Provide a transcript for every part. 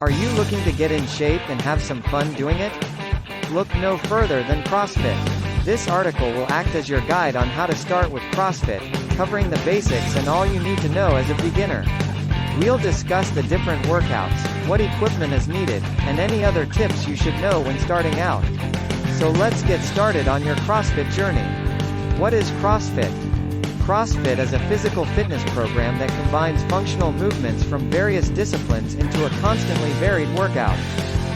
Are you looking to get in shape and have some fun doing it? Look no further than CrossFit. This article will act as your guide on how to start with CrossFit, covering the basics and all you need to know as a beginner. We'll discuss the different workouts, what equipment is needed, and any other tips you should know when starting out. So let's get started on your CrossFit journey. What is CrossFit? CrossFit is a physical fitness program that combines functional movements from various disciplines into a constantly varied workout.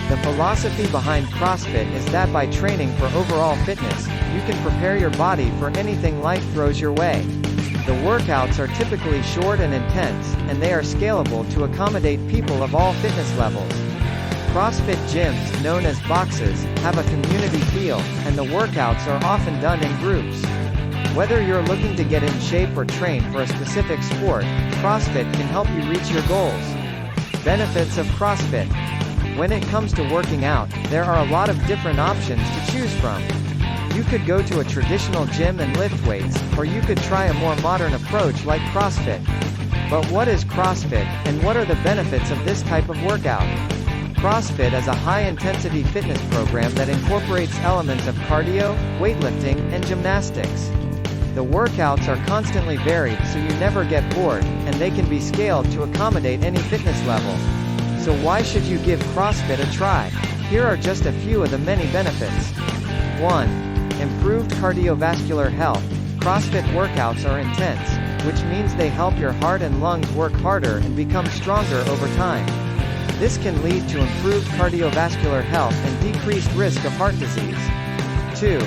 The philosophy behind CrossFit is that by training for overall fitness, you can prepare your body for anything life throws your way. The workouts are typically short and intense, and they are scalable to accommodate people of all fitness levels. CrossFit gyms, known as boxes, have a community feel, and the workouts are often done in groups. Whether you're looking to get in shape or train for a specific sport, CrossFit can help you reach your goals. Benefits of CrossFit. When it comes to working out, there are a lot of different options to choose from. You could go to a traditional gym and lift weights, or you could try a more modern approach like CrossFit. But what is CrossFit, and what are the benefits of this type of workout? CrossFit is a high-intensity fitness program that incorporates elements of cardio, weightlifting, and gymnastics. The workouts are constantly varied so you never get bored, and they can be scaled to accommodate any fitness level. So why should you give CrossFit a try? Here are just a few of the many benefits. 1. Improved cardiovascular health. CrossFit workouts are intense, which means they help your heart and lungs work harder and become stronger over time. This can lead to improved cardiovascular health and decreased risk of heart disease. 2.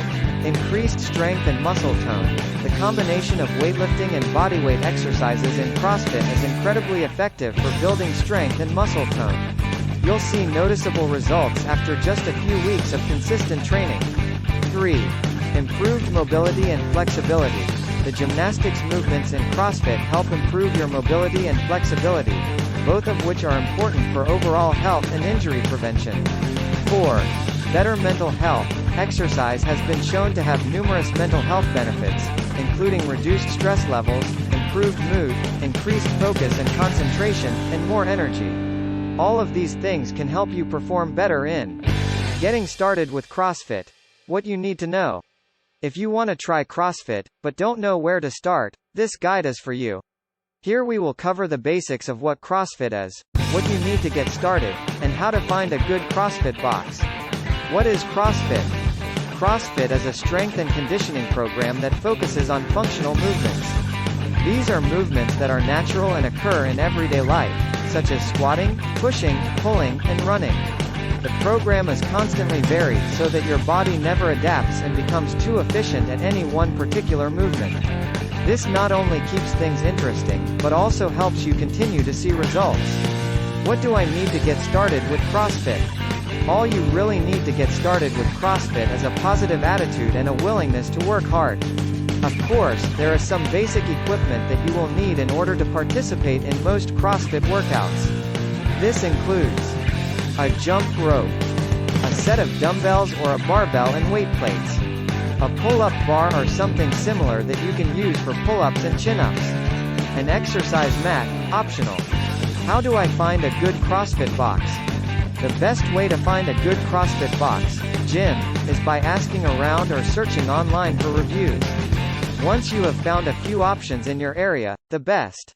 Increased strength and muscle tone. The combination of weightlifting and bodyweight exercises in CrossFit is incredibly effective for building strength and muscle tone. You'll see noticeable results after just a few weeks of consistent training. 3. Improved mobility and flexibility. The gymnastics movements in CrossFit help improve your mobility and flexibility, both of which are important for overall health and injury prevention. 4. Better mental health. Exercise has been shown to have numerous mental health benefits, including reduced stress levels, improved mood, increased focus and concentration, and more energy. All of these things can help you perform better in getting started with CrossFit. What you need to know. If you want to try CrossFit, but don't know where to start, this guide is for you. Here we will cover the basics of what CrossFit is, what you need to get started, and how to find a good CrossFit box. What is CrossFit? CrossFit is a strength and conditioning program that focuses on functional movements. These are movements that are natural and occur in everyday life, such as squatting, pushing, pulling, and running. The program is constantly varied so that your body never adapts and becomes too efficient at any one particular movement. This not only keeps things interesting, but also helps you continue to see results. What do I need to get started with CrossFit? All you really need to get started with CrossFit is a positive attitude and a willingness to work hard. Of course, there is some basic equipment that you will need in order to participate in most CrossFit workouts. This includes a jump rope, a set of dumbbells or a barbell and weight plates, a pull-up bar or something similar that you can use for pull-ups and chin-ups, an exercise mat, optional. How do I find a good CrossFit box? The best way to find a good CrossFit box, gym, is by asking around or searching online for reviews. Once you have found a few options in your area, the best